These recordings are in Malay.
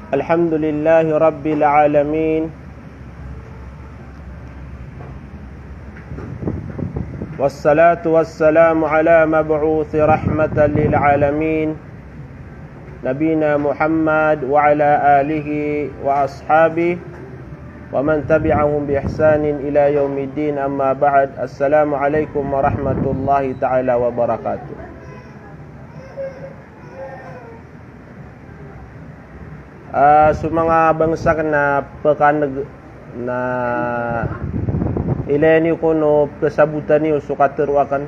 Alhamdulillahi Rabbil Alamin. Wassalatu wassalamu ala mab'uthi rahmatan lil alamin, Nabina Muhammad wa ala alihi wa ashabihi wa man tabi'ahum bi ihsanin ila yaumiddin, amma ba'd. Assalamu alaikum warahmatullahi ta'ala wabarakatuh. Mga bangsa na pekanag na ileni ko no kasabutan niyo sukateruakan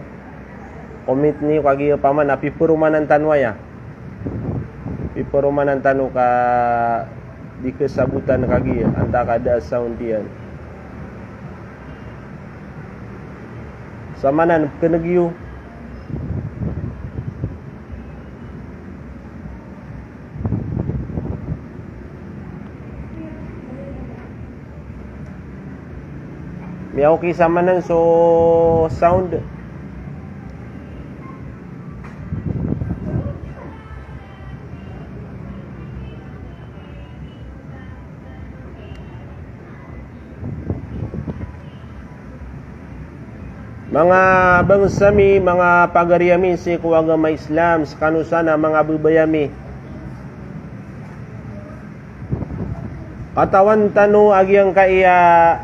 komit ni kagi paman api perumanan tanwaya piperumanan tanu ka di kesabutan kagi anta kada saundian samanan kenegyu miyaw kisama nan so sound mga bangsami, mga pagariami si kuagama Islam sekanusana mga bubayami katawan tanu agyang kaya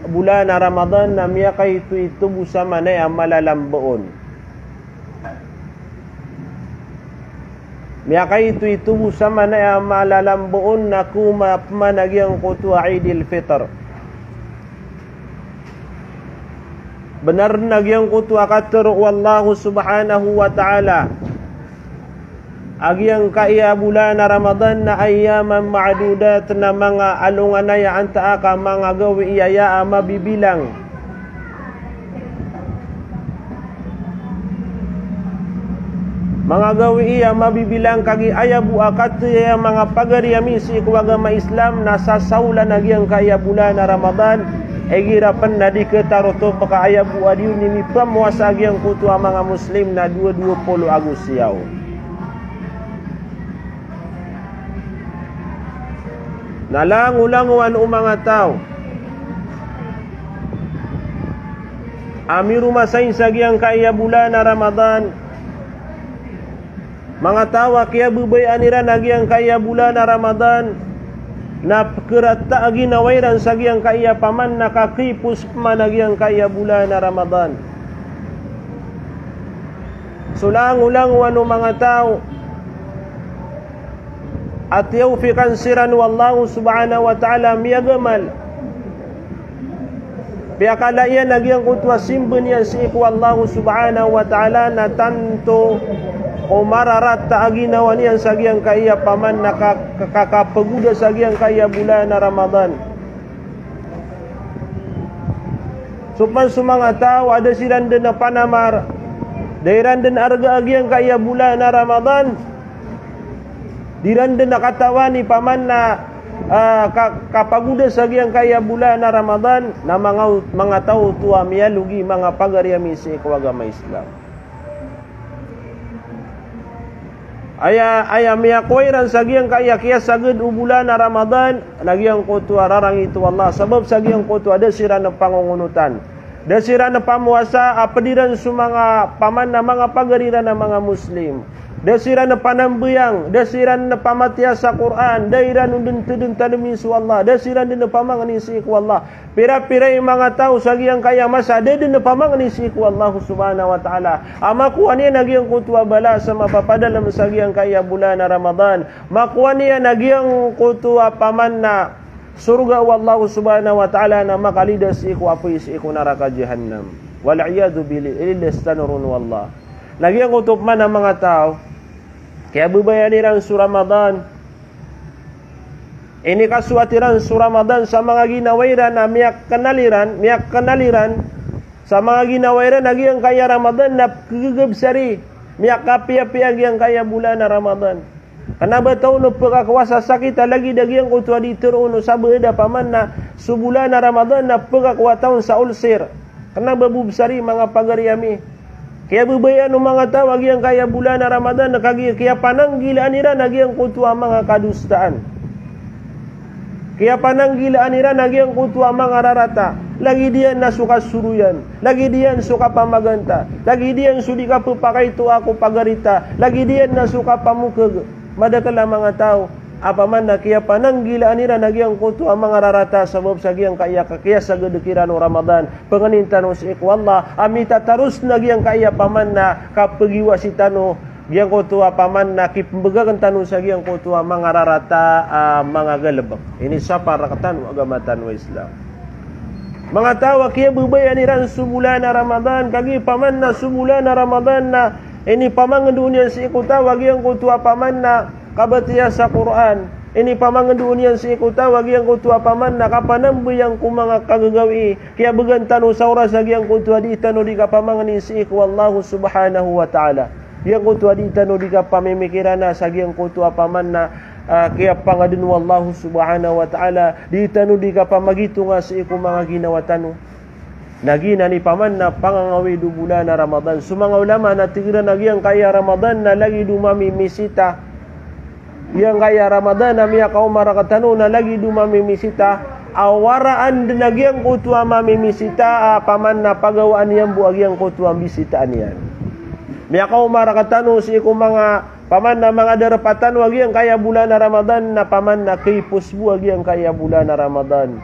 bulan Ramadan na miya kay itu busama na ang malalamboon. Miya kay itu busama na ang malalamboon na kumapmanagyang kutwa Eidil Fitr. Benar nagyang kutwa katur wallahu subhanahu wa ta'ala. Agyang kaya bulan Ramadan na ayaman ma'adudat na mga alunganaya anta ka mga gawi iyaya mabibilang. Mga gawi iya mabibilang kagi ayabu akat ya mga pagariami si kuagama Islam nasa saulan agyang kaya bulan Ramadan egirapan na di ketaroto paka ayabu adiu nimi pamuasa agyang kutua mga Muslim na 20 Agusyaw. Nalangulanguan mga tao amiru masain sagyang kaya bulan Ramadan mga tao kaya bubayan nira nagyang kaya bulan Ramadan na kerata agi nawairan sagyang kaya paman nakakipus managyang kaya bulan Ramadan. Sulangulanguan mga tao at yaufikan siran wallahu subhanahu wa ta'ala miyagamal piakala iyan nagyang kutwa simben yan si iku wallahu subhanahu wa ta'ala na tanto o mararat taaginawan yan sagyang kaya paman nakakapaguda sagyang kaya bulan na Ramadan. Supan sumanga tao ada siran din na panamar dairan din arga agyang kaya bulan na Ramadan diranda nakatawani paman na kapaguda sagyang kaya bulan na Ramadan na mga tao tuwa miyalugi mga pagariami si kuagama Islam. Aya miyakoiran sagyang kaya saged bulan na Ramadan nagyang kutua rarang itu Allah sebab sagyang kutua ada sira na pangungunutan da sira na pamuasa apadiran sumanga paman na mga pagariran na mga Muslim. Dasiran na panambuyang, dasiran na pamatya sa Quran, dairan undun tudun tanumi su Allah, dasiran din na pamangani si iku Allah. Pira-pira yung mga tao sagyang kaya masa, din na pamangani si iku Allah subhanahu wa ta'ala. Makuha niya nagyang kutwa bala sa mapapadalam sagyang kaya bulan na Ramadan. Makuha niya nagyang kutwa paman na surga Allah subhanahu wa ta'ala na makalidas iku apoy si iku naraka jahannam. Wal'iyadu bilistanurun wallah. Nagyang kutup man ang mga tao kaya bubayaniran su Ramadan. Ini kasuatiran su Ramadan sa mga ginawairan na miyak kanaliran sa mga ginawairan nagyang kaya Ramadan na kagagabsari miyak kapiya-piya yang kaya bulan na Ramadan. Kenapa tahu no pagkakwasa sakit lagi dagyang kutwa di teruno sabeda paman na subulan na Ramadan na pagkakwataon sa ulcer. Kenapa bubsari mga pagariami. Kaya bubayan ng mga tao agyang kaya bulan na Ramadan na kaya pananggilaan nila nagyang kutwa mga kadustaan. Kaya pananggilaan nira nagyang kutua mga rarata. Lagi diyan na suka suruyan. Lagi diyan suka pamaganta. Lagi diyan sudi ka papakai tu ako pagarita. Lagi diyan na suka pamukag. Madakala mga tao. Apaman na kaya pananggilaan nira nagyang kutua mga rarata. Sabab sa giyang kaya kaya sa gadekiran o Ramadan. Panganintan o si ikwallah. Amita tarus nagyang kaya paman na kapagiwa si tano. Giyang kutua paman na kipembegagan tanong sa giyang kutua mga rarata mga galabak. Ini sa parakatan agamatan wa Islam. Mga tawa kaya bubayan niran sumulan na Ramadan. Kagi paman na sumulan na Ramadan na ini pamanganduan si ikuta giyang kutua paman na kabatiya sa Quran. Ini pamanganduan si ikuta giyang kutua paman na kapanambuyang kung mga kagagawi. Kaya bagan tanong sa oras sa giyang kutua di tanong di kapamanganin si iku Allahu subhanahu wa ta'ala. Yang kutua di tanu di ka pamimikiran na sa giyang kutua paman na kaya pangadun wallahu subhanahu wa ta'ala di tanu di ka pamagito nga sa iku mga ginawa tanu. Nagina ni paman na pangangawi du bulan na Ramadan. Sumanga ulama na tigira na giyang kaya Ramadan na lagi dumami misita. Yang kaya Ramadan na miya kaum marakatanu na lagi dumami misita. Awaraan din na giyang kutua mamimisita paman na pagawaan yan buwag yang kutua bisitaan yan. Miya ka umarakatano si iku mga paman na mga darapatan wag yang kaya bulan na Ramadan na paman na kipus buwag yang kaya bulan na Ramadan.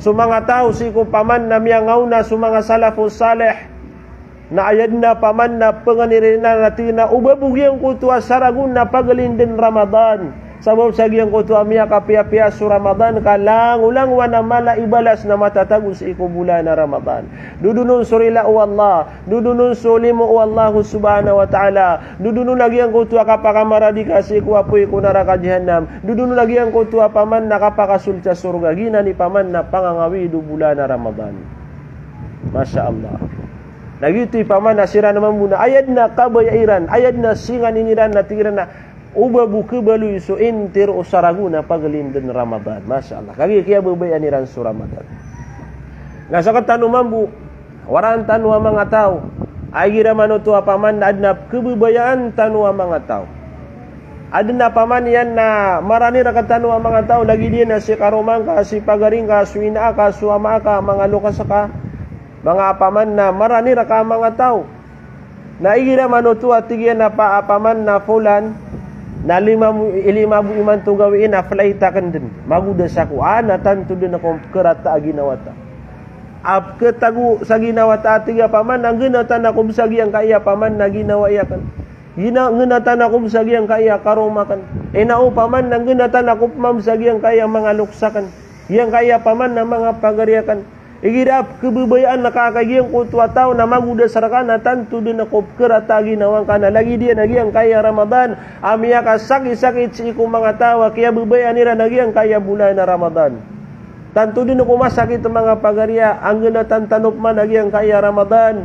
So mga tao si iku paman na miya ngauna so mga salafus salih na ayad na paman na panganirina natin na ubabug yang kutua saragun na pagalinden Ramadan. Sabab sa giyang kutua miya kapia-pia su Ramadan kalang-ulang wana mala ibalas na matatagus iku bulan na Ramadan. Dudunun surila o Allah, dudunun sulimu o Allah subhanahu wa ta'ala, dudunun lagi ang kutua kapakamaradi kasi iku apoy iku naraka jahannam, dudunun lagi ang kutua paman na kapakasulta surga, gina ni paman na pangangawi du bulan na Ramadan. Masya Allah. Nagito'y paman na sira naman muna, ayad na kabayairan, ayad na singan iniran na tigiran na ubabu kebalu isu intir usaraguna pagalindan Ramadan. Masya Allah. Kagi kaya bubayan niran su Ramadan. Nga sa katanu mambu, waran tanu ang mga tao, ay gira manutu apaman na adna kebubayaan tanu ang mga tao. Adna paman yan na marani rakatanu ang mga tao, lagi din na si karumang ka, si pagaring ka, suina ka, suama ka, mga lukas ka, mga apaman na marani raka mga tao. Na igira manutu at tigyan na paapaman na fulan, na ilimabu iman to gawiin na flaita kan din maguda sa ko tanto din ako kerata ginawata ap ketagu sa ginawata tiga paman ang ginatan ako sa giyang kaya paman na ginawa iyakan ginatan ako sa giyang kaya karumakan nao paman ang ginatan ako mam sa giyang kaya mga luksakan giyang kaya paman na mga pagariakan igirap kebubayaan nakakagiyang kutua tao na maguda sarakan na tanto din ako kerata ginawang kana lagi dia nagyang kaya Ramadan amiya ka sakit-sakit si iku mga tawa kaya bubayaan nira nagyang kaya bulan na Ramadan tanto din ako masakit mga pagarya ang ganatan tanop man nagyang kaya Ramadan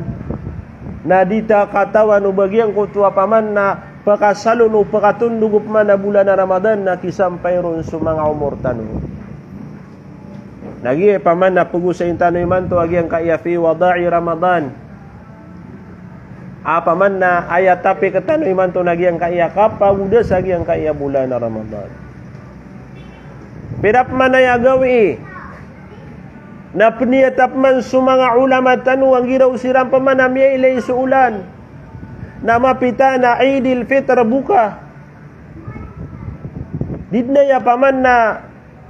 na dita katawan o bagyang kutua paman na pakasalon o pakatundug man na bulan na Ramadan na kisampay ron sa mga umur tanong. Lagi paman na pugo sa intanoy man to agi ang kaya fi wada'i Ramadan. Paman na ayat tapi katanoy man to nagi ang kaya kapaguda sa agi ang kaya bulan na Ramadan. Pirap man ay agawi na peniyatap man sa mga ulama tanu ang giraw siram paman na miya ilay suulan na mapita na Eidil Fitr buka. Didna ya paman na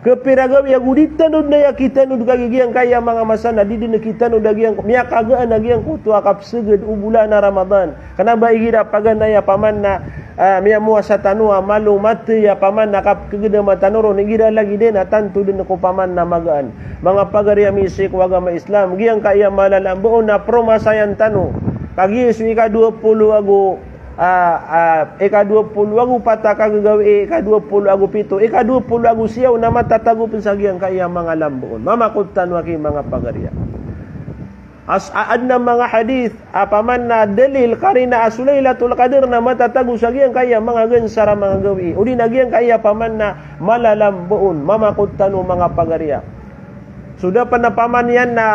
kepiragaw ya gudita nud na ya kita nud gagigiyang kaya mga masana di din kita nud dagiyang miya kagaan nagyang kutua kapseged ubulan na Ramadan kana ba igira pagan na ya paman na miya muwa sa tanua malumat ya paman na kap kegeda matanuro igira lagi din tantu din ko paman na magaan mga pagarya misik waga ma Islam giyang kaya malalambuon na promasayan tanu kagi su ika 20 ago ika-20 agu pata kagagawi ika-20 agu pito ika-20 agu siyaw na matatago pinsagiang kaya mga lambuon mamakutan waki mga pagarya aad na mga hadith apaman na dalil karina asulailatul qadr na matatago sagiang kaya mga gansara mga gawi udi nagiang kaya paman na malalambuon mamakutan mga pagarya Sudah pernah paman yan na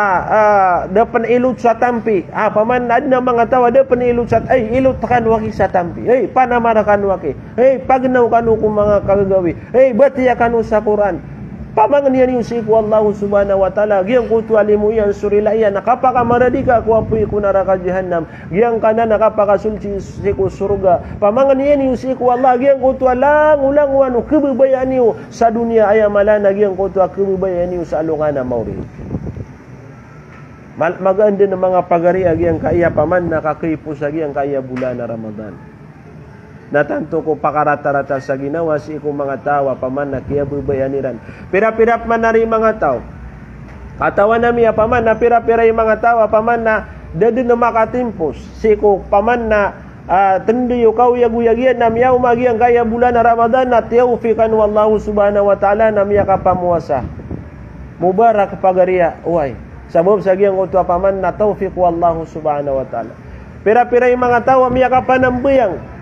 dapan ilut sa tampi. Paman ada na mga tawa dapan ilut sa ilut kan waki sa tampi. Panamara kan waki. Pagnaw kanu kung mga kagagawi. Batiya kanu sa Quran. Pamangan yan yung siku Allah subhanahu wa ta'ala. Giyang kutu alimu yan surila yan. Nakapaka maradika ku apoy ku neraka jahannam. Giyang kana nakapaka sulci siku surga. Pamangan yan yung siku Allah. Giyang kutu alang ulang wanu kebebayaan niyo sa dunia ayamalana. Giyang kutu kebebayaan niyo sa alungana mauri. Maganda ng mga pagariya giyang kaya paman nakakipo sa giyang kaya bulan na Ramadan. Natanto ko pakarata-rata sa ginawa si ko mga tawa paman na kaya bubayaniran. Pira-pirap man na rin mga tao. Katawan na miya paman na pira-pira yung mga tawa paman na dado na makatimpos. Si ko paman na tendiyo kau yagu-yagian na miya umagiang kaya bulan na Ramadan na tiyaufikan wallahu subhanahu wa ta'ala na miya kapamuasa. Mubarak pagariya. Uway. Sabab sa giyang utwa paman na taufiq wallahu subhanahu wa ta'ala. Pira-pira yung mga tawa miya kapanambuyang.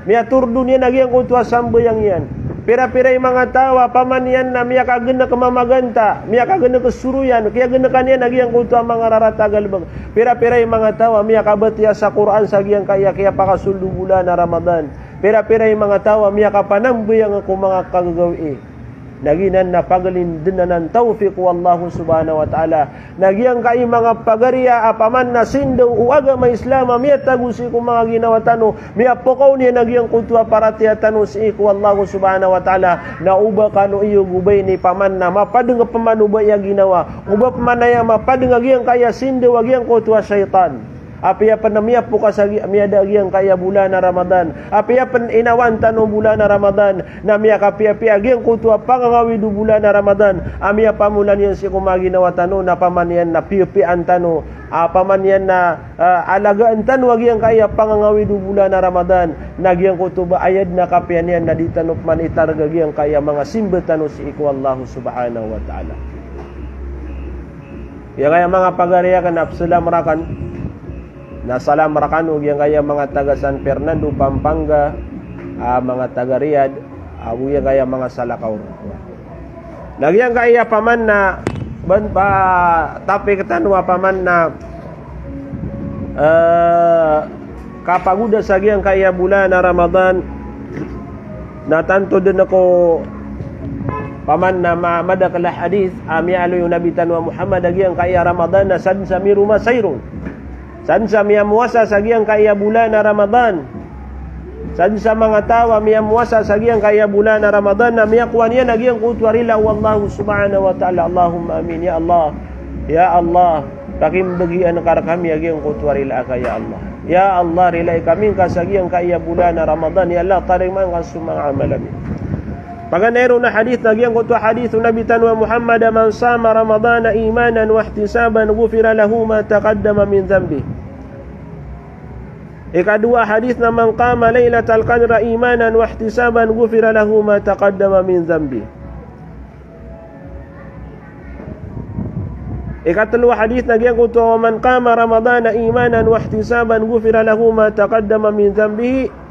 Miya tur dunia nagi ang utwa sambayang yan. Pira-pira yung mga tawa paman yan na miya kagena kemamaganta, miya kagena kesuruyan, kaya gena kanian nagi ang utwa mga raratagal bag. Pira-pira yung mga tawa miya kabatiya sa Quran sa giyang kaya pakasuldu bulan na Ramadan. Pira-pira yung mga tawa miya kapanambuyang ako mga kagagawi. Naginan na pagalin dinanan taufiq wallahu subhanahu wa ta'ala. Nagyang kay mga pagariya apaman na sindaw uaga may Islam miya tagusi ko mga ginawa tano miya pokaw niya nagyang kutwa para tiya tano si iku wallahu subhanahu wa ta'ala na uba kano iyo gubay ni paman na mapadeng paman uba ya ginawa uba paman na mapadeng agyang kaya sindaw agyang kutwa syaitan. Apiapan na miya po kasagi miya dagyang kaya bulan na Ramadan. Apiapan inawan tanong bulan na Ramadan na miya kapiapi agyang kutwa pangangawi du bulan na Ramadan. Amia pamulan yan si kumaginawa tano na pamanyan na pipian tano. Pamanyan na alagaan tano agyang kaya pangangawi du bulan na Ramadan. Nagyang kutuba ayad na kapian yan na ditanop man itargagyang kaya mga simba tano si iku Allah subhanahu wa ta'ala. Yang kaya mga pagariya kan apsalam rakan nasalam rakanu yang kaya mga taga San Fernando, Pampanga, mga taga Riyadh, yang kaya mga Salakaw. Nagyang kaya paman na tapi ketanwa paman na kapaguda sa giyang kaya bulan na Ramadan natanto din ako paman na madakala hadith alo yung Nabi tanwa Muhammad agiyang kaya Ramadan na san sa miruma sayrun. San sa miya muwasa sa giyang kaya bulan na Ramadan. San sa mga tawa miya muwasa sa giyang kaya bulan na Ramadan na miya kuwan yan agiyang kutwarila wallahu subhanahu wa ta'ala. Allahumma amin. Ya Allah. Ya Allah. Pakimbagian kar kami agiyang kutwarila ka ya Allah. Ya Allah rilay kami ka sa giyang kaya bulan na Ramadan. Ya Allah tariman ka sumang amalami. Paganero na hadith nagyang kutwa hadith Nabi tanwa Muhammad man sama Ramadana imanan wa ihtisaban ghufira lahu ma taqaddama min dhanbi. Ikadua hadith na man qama lailatal qadra imanan wa ihtisaban ghufira lahu ma taqaddama min dhanbi. Ikatlu hadith nagyang kutwa man qama Ramadana imanan wa ihtisaban ghufira lahu ma taqaddama min dhanbihi.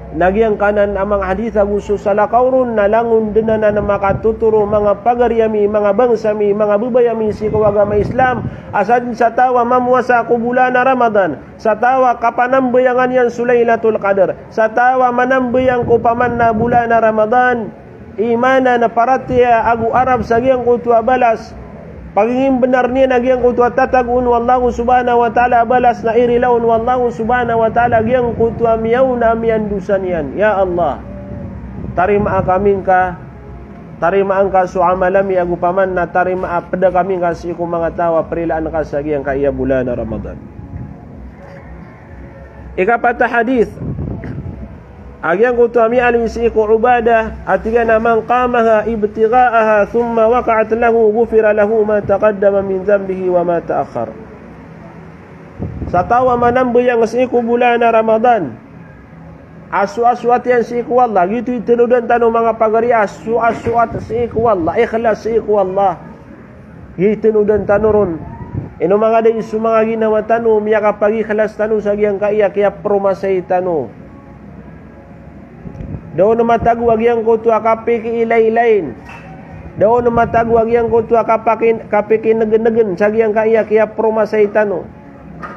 Nagyang kanan amang hadith aguso sa lakawron na langon din na makatuturo mga pagariyami, mga bangsami, mga bubayami si kawagama Islam asad sa tawa mamuasa ko bulan na Ramadan sa tawa kapanambayangan yan Sulailatul Qadar sa tawa manambayang ko paman na bulan na Ramadan imana na paratiya agu Arab sa giyang kutwa balas pagiging benar niya nagyang kutwa tatagun wallahu subhanahu wa ta'ala balas na irilaun wallahu subhanahu wa ta'ala gyang kutwa miyaw na miyandusan yan. Ya Allah tarima kami ka tarimaan ka su amalami agu paman na tarima pada kami ka si ko mga tawa perilaan ka sa gyang kaya bulan na Ramadan. Ikapata hadith agyang kutwa mi alim si ko Ubadah atiga naman qamaha ibtigha'aha thumma waqa'at lahu ghufira lahu ma taqaddama min dhanbihi wa ma ta'akhkhar. Sa tawa manambuyang si ko bulan na Ramadan asu-asuat yan si ko Allah gitu itinudan tanong mga pagari asu-asuat si ko Allah ikhlas si ko Allah itinudan tanoron ino mga day su mga ginawa tano miya kapag ikhlas tano sa giyang kaya promasay tano daw na matagwag yang kutwa kapiki ilay-ilain Daon matagu agiang kutua kapikin negen-negen sagiang kaya kia promasay tanu.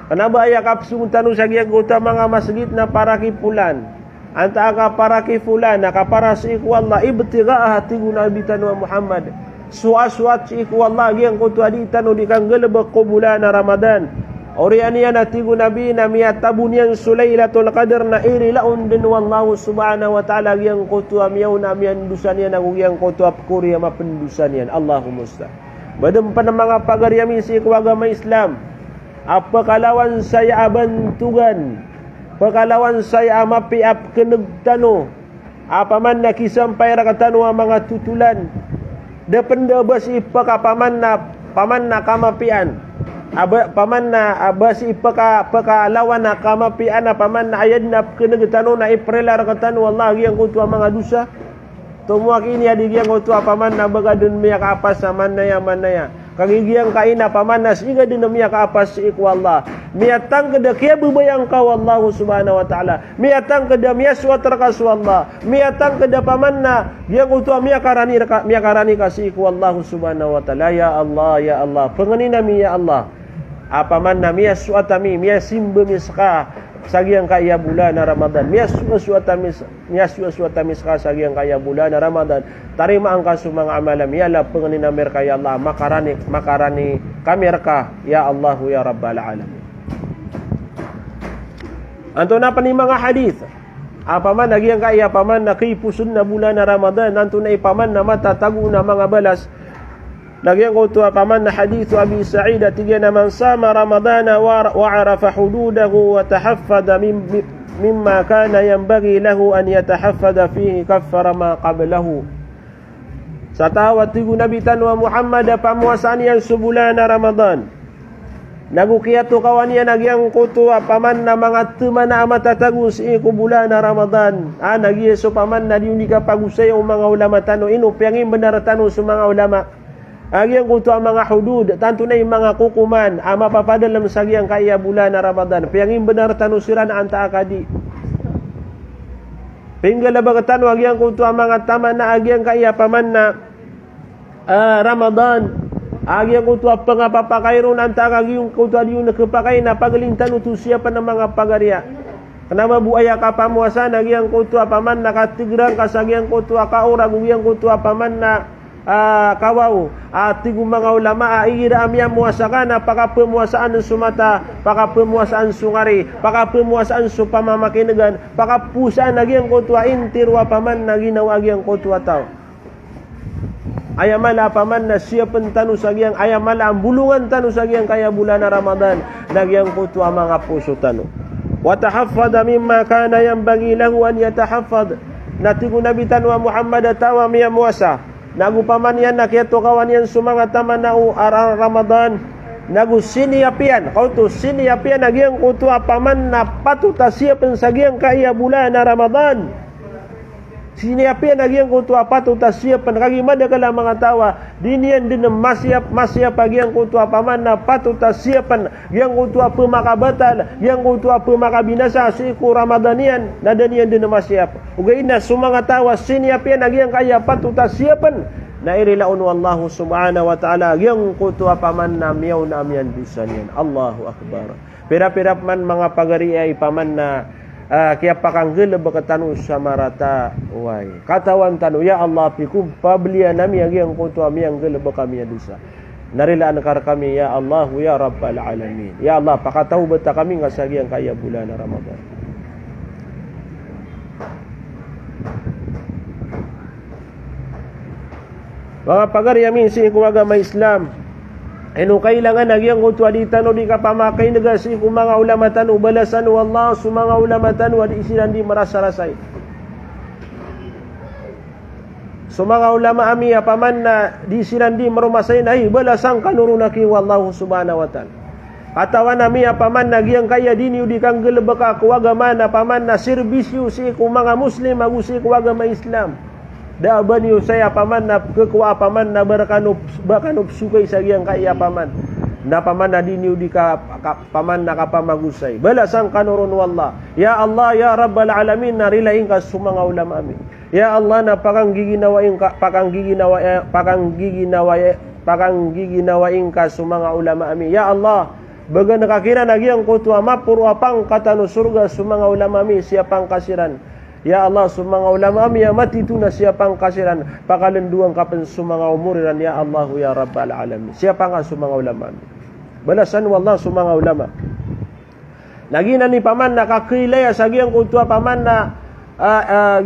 Kenapa ayah kapsu tanu sagiang kutua mga masjid na para kipulan. Anta ka para kifulan na ka para si iku Allah ibtigaa hatigu Nabi tanu Muhammad. Suat-suat si iku Allah agiang kutua di tanu di kang gelebek bulan Ramadan. Orianian atigu Nabi na miyatabunian Sulailatul Qadar na iri laun din wallahu subhanahu wa ta'ala yang kutua miyaw na miyan dusanian ang yang kutua pkuri ama pendusanian Allahumma musta. Badam pa ng mga pagaryami si agama Islam. Apa kalawan saya abantugan, pakalawan saya mapiap kenegtano. Apa man nakisampay rakatano ang mga tutulan. Depende basi pakapaman na kamapian. Paman na basi pakalawan na kamapian na paman na ayad na kenegtano na iprelar katano Allah yang kutua mga dusa. Tumuak ini adig yang kutua paman na bagadun miyak apas sa manaya. Kagigiyang kaina paman na singa din miyak apas si iku Allah. Miyatang kada kaya bubayang kau Allah subhanahu wa ta'ala. Miyatang kada miyaswat rakasu Allah. Miyatang kada paman na yang kutua miyakarani kasi iku Allah subhanahu wa ta'ala. Ya Allah. Pengeninami ya Allah. Apaman na miyaswatami miyasimba miska sagiang kaya bulan Ramadan. Miyaswatami ska sagiang kaya bulan Ramadan. Tarima angka sumang amalam ya la pengeninamir kaya Allah makarani kamirka ya Allah ya Rabbal alamin. Anto na pa ni mga hadith. Apaman nagiang kaya paman na kipusun na bulan Ramadan. Anto na ipaman na matatago na mga balas. Nagiang kutu apaman na hadithu Abi Sa'id tiga na man sama Ramadana wa arafa hududahu wa tahaffada mimma kana yanbaghi lahu an yatahaffada fihi kaffara ma qablahu. Sa tawat tigu Nabi tanwa Muhammad pamuasaan yang sebulan Ramadan. Nagukiyatu kawan yan nagiang kutu apaman na mga teman na amatatagus iku bulan Ramadan. Nagiyeso paman na diundi ka pagusay o mga ulama tano ino piangin benar tano sa mga ulama. Agiang kutu ang mga hudud, tanto na yung mga kukuman, mapapadalam sa agiang kaya bulan na Ramadan. Piangin benar tanusiran anta akadi. Pinggala ba katano agiang kutu ang mga taman na agiang kaya paman na Ramadan. Agiang kutu ang pangapapakairon anta agiang kutu yung nakapakay na pagalintan utusya pa ng mga pagarya. Kenapa buaya ka pamuasan agiang kutu paman na katigrang kasagiang kutu kaurag agiang kutu paman na kawaw tigu mga ulama iira amya muasakan pakapemuasaan sumata pakapemuasaan sungari pakapemuasaan su pamamakinegan pakapusaan nagiang kutua intirwa paman na ginawa agiang kutua tao ayamala paman na siya pentanu sagiang ayamala ang bulungan tanu sagiang kaya bulan na Ramadan nagiang kutua mga puso tanu wa tahaffada mimma kana yanbaghi lahu an yatahaffad natigu Nabi tanwa Muhammad tawa miya muasa nagupaman yan nakieto kawan yan sumanga taman na arang Ramadan nagu siniapian kautu siniapian nagiang kutu apaman na patuta siapan sagiang kaya bulan na Ramadan siniapian nagiang kutu patuta siapan kagimada kala mga tawa dinian din masyap agiang kutu apaman na patuta siapan yang kutu pemakabatal yang kutu pemakabinasa siku Ramadanian nadanian din masyap ugaina sumanga tawa siniapian nagiang kaya patuta siapan na irilaun wallahu subhanahu wa ta'ala yang kutu apaman na miyaw na amyan bisanian Allahu Akbar pira-pira man mga pagari ay paman na kaya pakanggil bakatanu samarata way katawan tanu ya Allah pikum pabliya nami yang kutu amyan gel bakami dosa narilaan kar kami ya Allah ya Rabbal alamin ya Allah pakataubat kami nga sagiang kaya bulan Ramadan. Mga pagariyamin si agama Islam kailangan nagyang kutu aditano di kapamakay nagasi kung mga ulamatan ubalasan wallah su mga ulamatan wadi isinan di merasa-rasay so mga ulama ami apaman na di isinan di merumasay na balasan kanurunaki wallahu subhanahu wa ta'ala katawan nami apaman nagyang kaya dini di kang gelebaka kuagama na apaman na serbisyo si kung mga muslim agusi kuagama Islam Daban yu saya paman na kekuwa paman na bakanup sukay sa giyang kaya paman na paman na diniw di ka paman na kapamagusay balasang kanuron wallah ya Allah ya Rabbal alamin na rilaing ka sumanga ulama amin Ya Allah na pakang gigi nawain ka sumanga ulama ami. Ya Allah baga nakakira nagyang kutua mapuro apang katano surga sumanga ulama ami siapang kasiran. Ya Allah sumanga ulama ami mati tu na siapang kasiran pakalenduang kapan sumanga umuriran. Ya Allah ya Rabbal alamin. Siapang sumanga ulama ami. Balasan wallah sumanga ulama. Lagi na ni paman nakakilaya sa giyang kutua paman na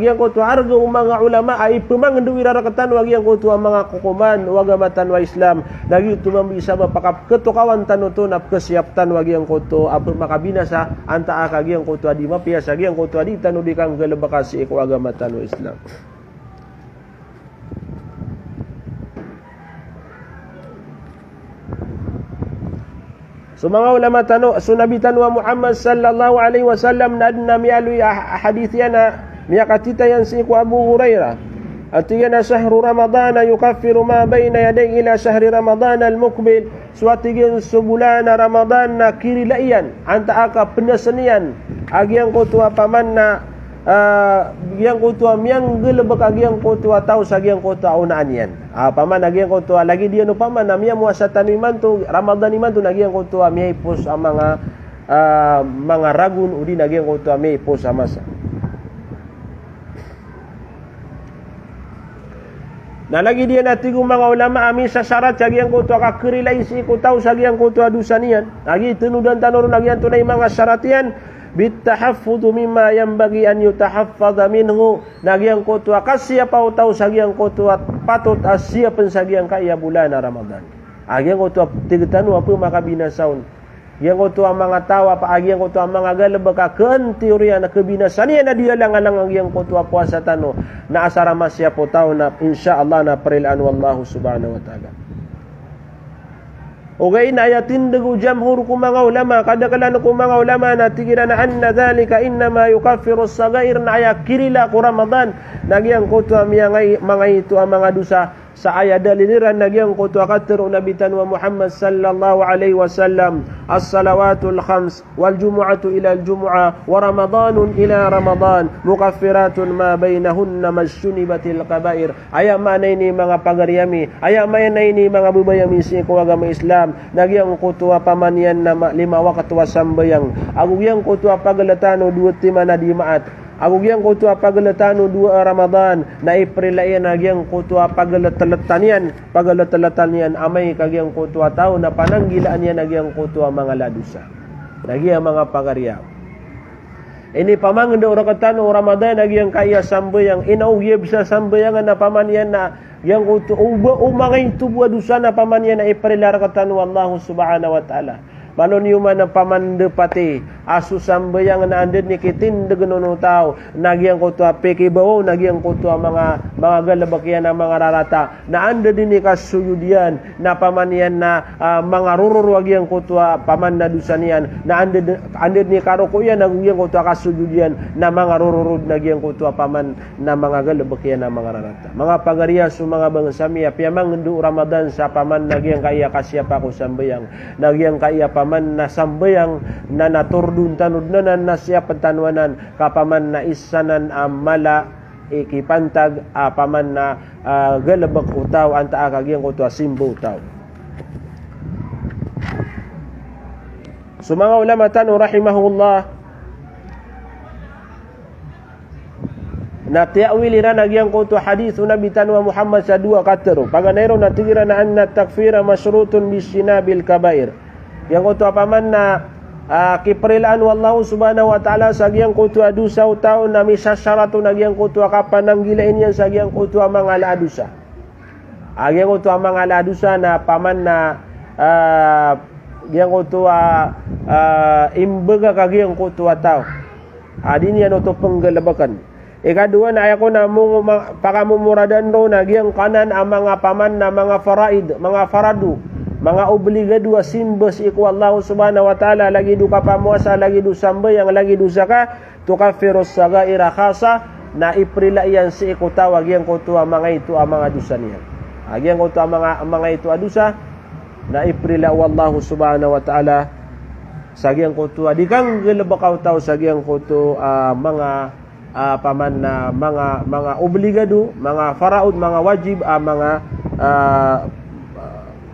giyang kutua arga mga ulama ay pemangdu irarakatan wa giyang kutua mga kukuman wagamatan wa Islam lagi tumambi sa pakap ketukawan tanutunap kesiaptan wa giyang kutua apa makabinasa anta aka giyang kutua di mapia sa giyang kutua di tanudikang galebakasi iku wagamatan wa Islam. So mga ulama tano sunabitan wa Muhammad sallallahu alaihi wasallam nadna mialui hadithiana miyakatita yan si Abu Hurairah atiyana shahru ramadana yukaffiru ma baina yaday ila shahri ramadana al-muqbil suatigin sebulan Ramadan na kirilaian anta aka penasenian agiang kutua paman na yang kutua miang gelebek agiang kutua tahu sagiang kutua unaan yan paman agiang kutua lagi dia no paman na miang muasatan iman tu Ramadan iman tu nagiang kutua miay pos ang mga ragun udi nagiang kutua miay pos amasa na lagi dia natigo mga ulama amin sa syarat sagiang kutua kakirilay si kutaw sagiang kutua dusanian lagi tenudan tanurun agiang tunay mga syaratian bitahaffudu mimma yanbaghi an yutahaffadha minhu nagyang kutua kasya pa utaw sagiang kutua patut asya pensagiang kaya bulan Ramadan agiang kutua tigtanu apa makabinasaun yang kutua mga tawa pa agiang kutua mga galebaka ken teoriya na kebinasan na dia lang agiang kutua puasa tano na asara masya po taw na insyaallah na perilan wallahu subhanahu wa ta'ala. Ugay na ayatin dagu jamhur ku mga ulama kadakalan ku mga ulama na tigiran anna dhalika innama yukaffiru as-sagair na ayakirila ku Ramadan nagyang kutua mga itu ang mga dusa sa aya daliliran nagyang kutua katero nabitan wa Muhammad sallallahu alaihi wasallam as-salawatul khams wal jumu'atu ila al-jumu'ah wa ramadanun ila ramadan mukaffiratun ma bainahunna masyunibatil kabair aya manay ni mga pagaryami aya manay ni mga bubayami si agama Islam nagyang kutua pamanyan na 5 wakat wa sambayang agugyang kutua pagalatano 2 timana di maat agugyang kutua pagalatano 2 Ramadan na iprilayan nagyang kutua pagalatanian amay kagyang kutua tao na pananggilaan niya nagyang kutua mga ladusa nagyang mga pagarya ini pamangdo rakatan Ramadan nagyang kaya sambayang inaugyeb sa sambayangan na pamanyan na yang kutua umangay tubuwa dusa na pamanyan na iprilarakatan wallahu subhanahu wa ta'ala malon yuman na pamande pati asu sambayang na andin ni kitin degenono tao nagyang kutua pekibaw nagyang kutua mga galabakyan na mga rarata na ande din ni kasuyudian na pamanyan na mga rururwag yang kutua pamanda dusanian na ande ni karukuyan nagyang kutua kasuyudian na mga rururud nagyang kutua paman na mga galabakyan na mga rarata mga pagariya su mga bangsami apyamang ndu Ramadan sa paman nagyang kaya kasyapa ko sambayang nagyang kaya paman na sambayang na naturdun tanud na siya pantanwanan kapaman na isanan mala ikipantag paman na galabak utaw anta akagyang kutua simbo utaw. So mga ulama tanu rahimahullah na tiawilira nagyang kutua hadithu nabi tanwa Muhammad sa 2 katero paganero na tigira na anna takfira masyrutun bisinabil kabair yang kutua paman na kiprilaan wallahu subhanahu wa ta'ala sagyang kutua dusa utaw na misasyaratu nagyang kutua kapananggilain yan sagyang kutua mga laadusa agyang kutua mga laadusa na paman na gyang kutua imbaga kagyang kutua tao adin yan ito penggalabakan ikadua na ayako na pakamumuradan ro nagyang kanan ang mga paman na mga faraid mga faradu mga obligado simbas iku Allah subhanahu wa ta'ala lagi du ka pamuasa lagi du sambayang lagi du zaka tukafirus sagaira khasa na iprilayan si iku tawag yang kutua mga itu ang mga dusa niya agyang kutua mga itu adusa na iprila wallahu subhanahu wa ta'ala sagyang kutua dikang gelebakaw taw sagyang kutu mga paman na mga obligado, mga faraud, mga wajib,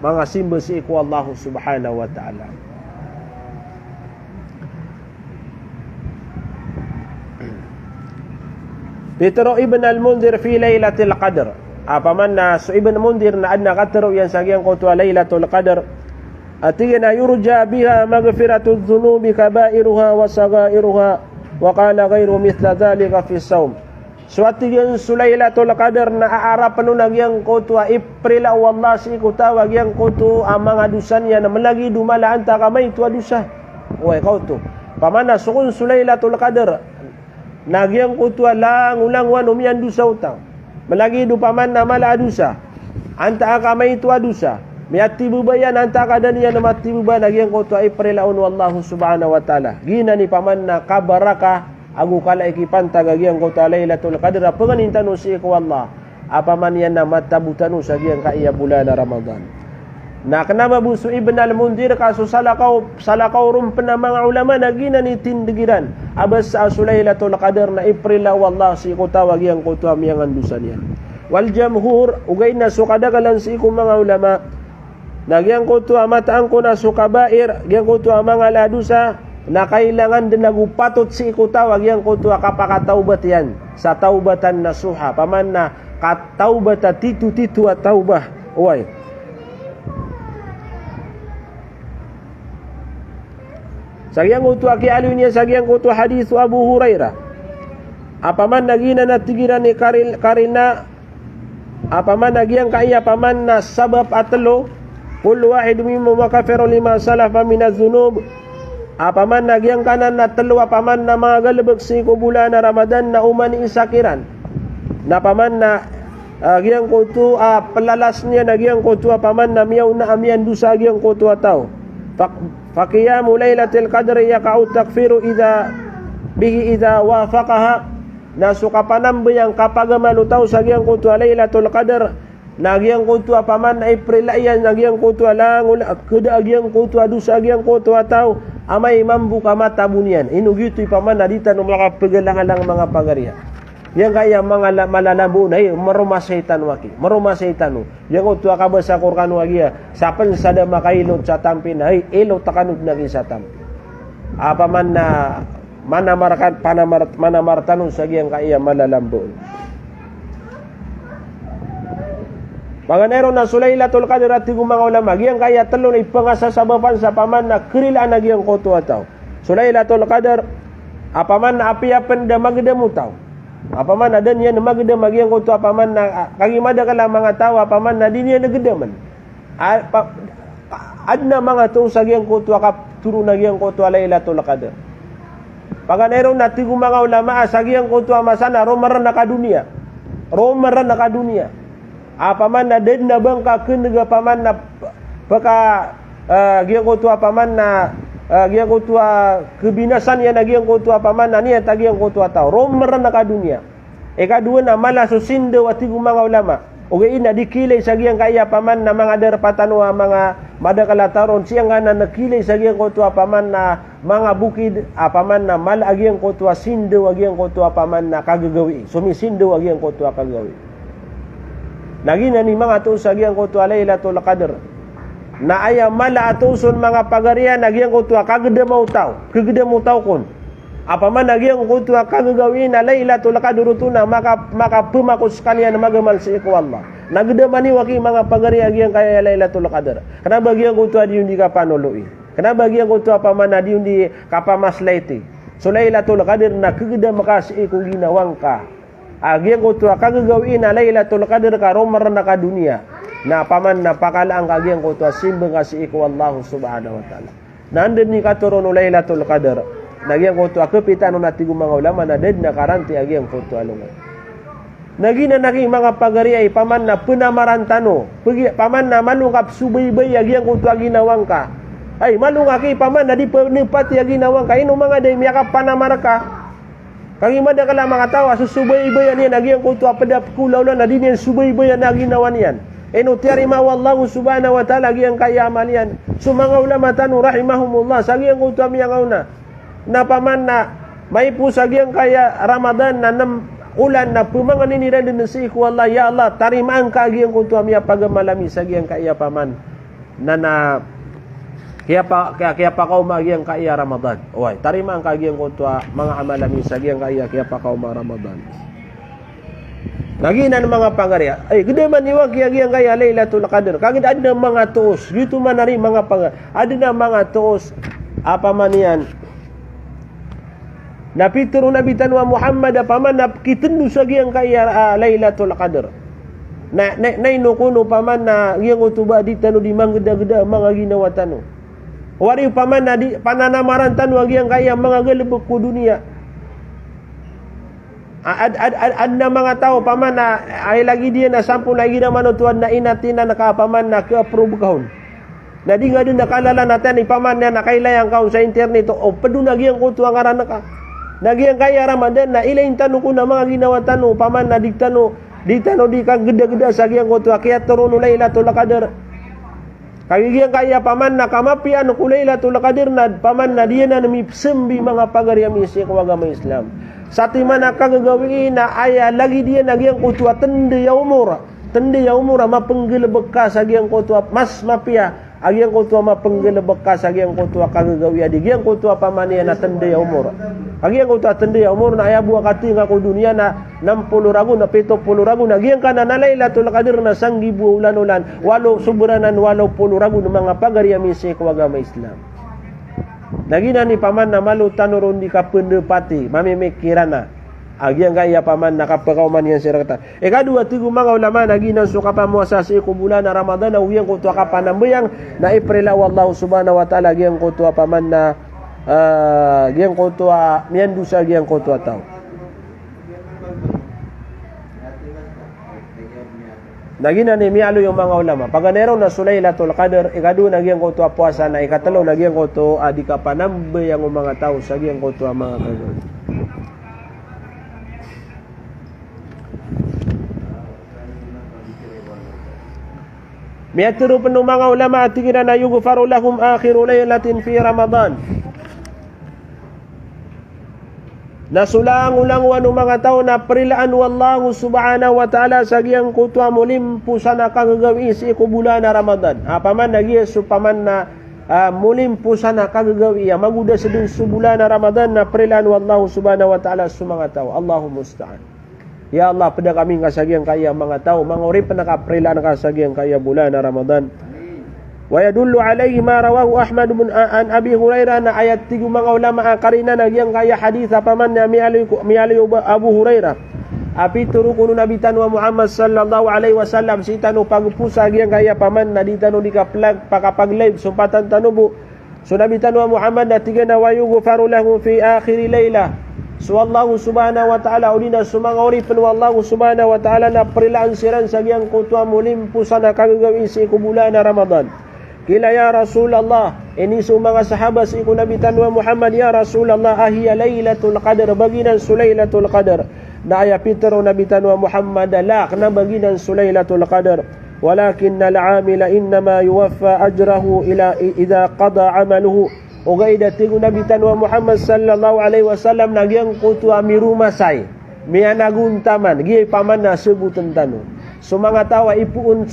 mga simbol sa iku Allah subhanahu wa ta'ala. Ditero Ibn al-Mundhir fi Lailatul Qadr. Paman na so Ibn al-Mundhir na adna katero yan sa giyang kutwa Lailatul Qadr. Atigana yurja biha maghfiratu dhunubi kabairuha wa sagairuha wa qala ghairu mithla dhalika fi shaum. So atigyan Lailatul Qadr na aarapan nun nagyang kutwa April wallah si ikutawag yang kutu ang mga dusan niya na malagi dumalaan ta kamay tuwa dusa. Uy kautu. Paman na sukun Lailatul Qadr nagyang kutwa lang ulang wan umian dusa utang. Malagi du paman na mala dusa. Anta kamay tuwa dusa. Miati bubayan anta kadaniya na mati bubayan nagyang kutwa April wallahu subhanahu wa ta'ala. Gina ni paman na kabaraka agu kala ikipanta gagyang kutwa Lailatul Qadr. Panganintan no si iku Allah. Apaman yan na matabutan sa giyang kaiya bulan na Ramadan. Na kenapa busu Ibn al-Mundhir kaso salakaw rumpen na mga ulama na gina ni tindigiran abas sa Lailatul Qadr na April wallah si iku tawag yang kutwa miyangan dusan yan. Wal jamhur ugay na sukadagalan si iku mga ulama nagyang kutwa mataan ko na sukabair gyang kutwa mga ladusa na kailangan din nagupatot si iku tawag yang kutwa kapakataubat yan sa taubatan nasuha paman na kataubata titu at taubah. Uy Sagyang kutwa kialun niya sagyang kutwa hadithu Abu Hurairah. Apaman nagina na tigiran ni karina apaman nagyang kaya paman na sabab atlo kullu wahid mimma makafiru lima salafa min az-zunub. Apaman nagyang kanan na telo apaman na mga galbag si bulan na Ramadan na umani isakiran. Na paman na gyang kutu pelalas niya nagyang kutu apaman na miyaw na amian dusa gyang kutu ataw. Faqiyamu Lailatul Qadri yaqa'u takfiru idza wafaqaha nasukapanam yang kapag malutaw sa giyang kutwa Lailatul Qadr nagyang kutwa paman na April ayan nagyang kutwa lang kuda gyang kutwa dusa gyang kutwa taw amay mambuka mata bunyan inugitoy paman nadita no makapagalangan lang mga pagarya yang kaya mga malalabo na maruma setan waki maruma setanu yang kutwa ka sa Quran wagia sapan sada makailot sa tampin ay elo takanud na sa tampi apa man na manamartanong sa giyang kaya malalambo. Panganero na Lailatul Qadr at tigong mga ulama giyang kaya talo na ipangasasababan sa paman na krilaan na giyang koto ataw. Lailatul Qadr apaman na apiapan da magdamo taw. Apaman na dan yan magdam magiyang koto apaman na kagimada ka lang mga tao apaman na din yan nagdaman. Adna mga to sa giyang koto kapturo na giyang koto Lailatul Qadr. Paganero na tigong mga ulama sa giyang koto masana romaran na kadunia. Romaran na kadunia. Apaman na din na bangka kenaga paman na paka giyang koto apaman na giyang koto kebinasan yan na giyang koto apaman na niya tagiyang koto tao. Romaran na kadunia. Kadua na mala susindo at tigong mga ulama. Ugay na dikilay sa giyang kaya paman na mga darpatan wa mga madakalataron siyang nga na nakilay sa giyang koto apaman na mga bukid apaman na mala agiyang koto sindo agiyang koto apaman na kagagawi. Sumisindo agiyang koto kagagawi. Nagina ni mga to sa giyang koto Lailatul Qadr na aya mala atuson mga pagarian nagyang koto kagdamaw taw kon apaman nagyang koto kagagawin na Lailatul Qadr tuna maka pumakos kalian magamal sa iku Allah nagdamani waki mga pagarian gyang kaya Lailatul Qadr kana bagyang koto di undi ka panului kana bagyang koto apaman na di undi kapamaslaiti Lailatul Qadr na kagdam ka sa iku ginawang ka agyang koto kagagawin na Lailatul Qadr ka romar na ka dunia na paman na pakalaang kagyang koto simbang kasi iku Allah subhanahu wa ta'ala nandun ni katuron Lailatul Qadr nagyang koto kapitano na tigong mga ulama na dead na karanti agyang koto alungan nagina naging mga pagari ay paman na punamarantano paman na malungkap subaybay agyang koto ginawang ka ay malungaki paman na di panipati ginawang ka ino mga day miyakap panamarka kagimada ka lang mga tao, susubaybayan yan, nagyang kuto apadap kulaw lang, na din yan subaybayan na ginawan yan. Eno tiarima wallahu subhanahu wa ta'ala, nagyang kayaman yan. So mga ulama tanu, rahimahumullah, sagyang kuto amiyang na paman na, May po sagyang kaya Ramadan na ulan na pumangan ni rin si ku Allah, ya Allah tarimaan kagyang kuntu amya pagamalami sagyang kaya paman na kaya pa kau magyang kaya Ramadan. Oy, tarimaan kagyang kuntu mga amalami sagyang kaya pa kau ma Ramadan. Naginan mga pangarya. Ay, gede man iwag kaya Lailatul Qadar. Kagid ada mga tuos. Dito man nari mga pangarya. Ada na mga tuos. Apa man yan? Napitro Nabi Tanwa Muhammad paman napkitindu sa giyang kaya Lailatul Qadar. Na inukuno paman na giyang utuba di tanu di manggeda-geda mga ginawa tanu. Wari paman na di pananamaran tanu giyang kaya mga gelebek ku dunia. Ada mga tao paman na ay lagi dia na sampun lagi na manutuan na inatin na nakapaman na ke-approve kahon. Na di nga din nakalala natin ipaman na nakailayang kahon sa internet o pedu nagyang kutu ang aran naka. Nagyang kaya Ramadan na ilayin tanu ko na mga ginawa tanu paman na di tanu di kang geda-geda sa giyang kutu kaya turun Lailatul Qadar. Kagiyang kaya paman na kamapian ko Lailatul Qadar na paman na diya na namipsembi mga pagaryam isi ko agama Islam. Sa timana kagagawin na aya lagi dia nagyang kutua tende ya umur mapenggelebek ka sa giyang kutua mas mapia agyang kutua mapenggelebek ka sa giyang kutua kagagawi adi giyang kutua pamania na tende ya umur agyang kutua tende ya umur na aya buah kati nga ku dunia na 60 ragu na 70 ragu na giyang kana na Lailatul Qadar na 1,000 ulan-ulan walau suburanan walau 10 ragu na mga pagariam isi ko agama Islam. Nagina ni paman na malu tanurun di kapendepati mamimikirana agyang kaya paman nakapakauman yan sirakta. Kadua tigo mga ulama nagina suka pamuasa sa bulan na Ramadan na uyang kutua kapanambayang na iprila wallahu subhanahu wa ta'ala agyang kutua paman na agyang kutua miandu sa agyang kutua tao. Nagina ni mialo yung mga ulama. Paganero na Lailatul Qadar, ikadu nagyang kutu puasa na ikatalo nagyang kutu di kapanambe yang mga tao sa gyang kutu mga kagawin. Miaturo penuh mga ulama tingin na yughfaru lahum akhiru laylatin fi Ramadan. Nasulang-ulang wanu mga tao na prilaan wallahu subhanahu wa ta'ala sa giyang kutwa mulimpu sana kagagawi si bulan na Ramadan. Paman nagiyas paman na mulimpu sana kagagawi maguda sa dun sa bulan na Ramadan na prilaan wallahu subhanahu wa ta'ala sa mga tao. Allahu musta'an. Ya Allah, pada kami kasagyang kaya mga tao, mga urip na nakaprilaan kasagyang kaya bulan na Ramadan. Wa yadullu alayhi ma rawahu Ahmad bin an Abi Hurairah na ayat 3 mga ulama karina nagyang kaya hadis paman na miali Abu Hurairah api turu kuno Nabi tanwa Muhammad sallallahu alaihi wasallam si tanu pagpusa gyang kaya paman na di tanu dikaplag pakapag live sumpatan tanubu so Nabi tanwa Muhammad na tiga na wayu ghafaru lahu fi akhir laila so Allah subhanahu wa ta'ala ulina sumanga urip wallahu subhanahu wa ta'ala na prilaan siran sa gyang kutwa mulimpu sana kagawin si bulan na Ramadan. Kila ya Rasulullah ini mga sahabat si Nabi tanwa Muhammad ya Rasulullah ahiya Lailatul Qadar baginan Lailatul Qadar na aya pitro Nabi tanwa Muhammad la kana baginan Lailatul Qadar walakin al-amila inma yuwaffa ajrahu ila idza qada amaluhu o gaida tigo Nabi tanwa Muhammad sallallahu alaihi wasallam nagyang kutu amiru masay mianaguntaman gi paman na sebutan tanu. So mga tawa ipuun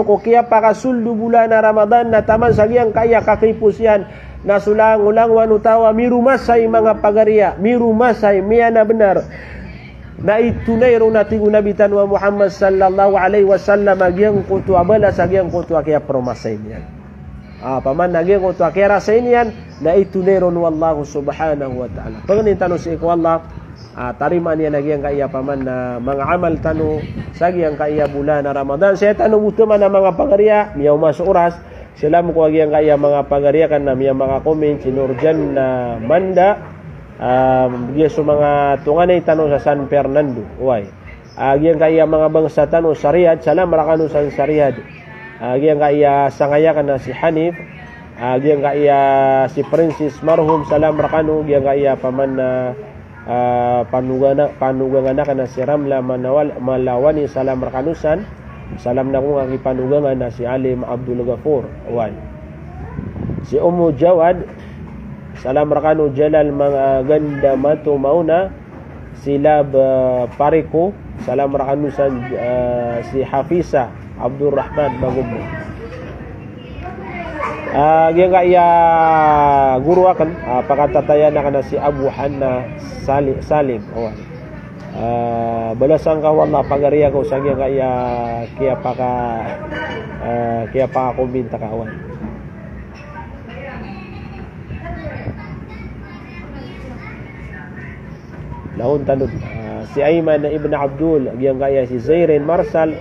ko kaya pakasuldu bulan na Ramadan na taman sagyang kaya kakripusian na sulang-ulang wanu tawa mirumasay mga pagariya mirumasay miya na benar na itunay ro natingu Nabi tanwa Muhammad sallallahu alaihi wasallam agyang kutu abala sagyang kutu kaya promasay niyan paman nagyang kutu kaya rasay niyan na itunay ro wallahu subhanahu wa ta'ala pagnin tanu si ko Allah tariman niya nagyang kaya paman na mga amal tanu sagyang kaya bulan na Ramadan saya tanu buto man na mga pagariya miyaw mas oras sila mo ko agyang kaya mga pagariya kan na miyaw mga comment si Nurjan na Manda bigyan so mga tunganay tanu sa San Fernando uway agyang kaya mga bangsa tanu sa Riyadh salam marakano sa Riyadh agyang kaya sangaya kan na si Hanif agyang kaya si Princess Marhum salam marakano agyang kaya paman na panugangan na si Ramla Malawani salam rakanusan salam na kung ang ipanugangan na si Alim Abdul Ghafur wan si Ummu Jawad Salam rakanu Jalal mga ganda matu mauna sila pariko. Salam rakanu si Hafiza Abdurrahman Magumbo. Yang kaya guru akan pakatatayan na si Abu Hanna Salim. Balasan ka wala pagariya ko sa kaya kuminta kawan. Lahun tanod si Ayman Ibn Abdul yang kaya si Zairin Marsal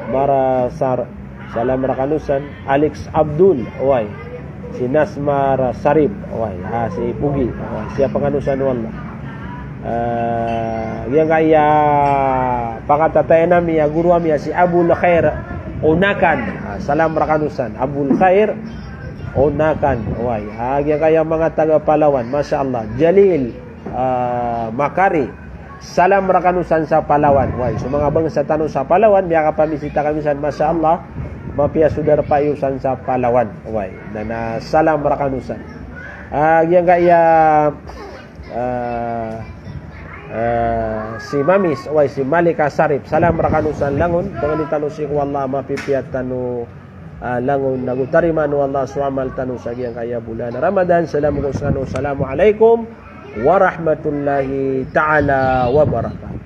Marasar Salam rakanusan Alex Abdul si Nasmar Sarib si Pugi siapa kanusan wala yang kaya pakatatay nami guru ami si Abul Khair Unakan salam rakanusan Abul Khair Unakan yang kaya mga taga Palawan masyaallah Jalil Makari salam rakanusan sa Palawan so mga bangsa tanong sa Palawan biya kapamisita kami sa masyaallah mapia sudar payusan sa Palawan na salam rakanusan yang kaya si Mamis si Malika Sarip salam rakanusan langon pangalitano si wallah mapipiat tanu langon nagutarima nu Allah suamal tanu sa yang kaya bulan Ramadan assalamualaikum warahmatullahi ta'ala wabarakatuh.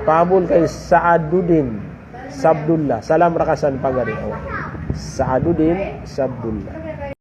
Pabul kay Saaduddin Sabdullah salam rakasan pagari Saaduddin Sabdullah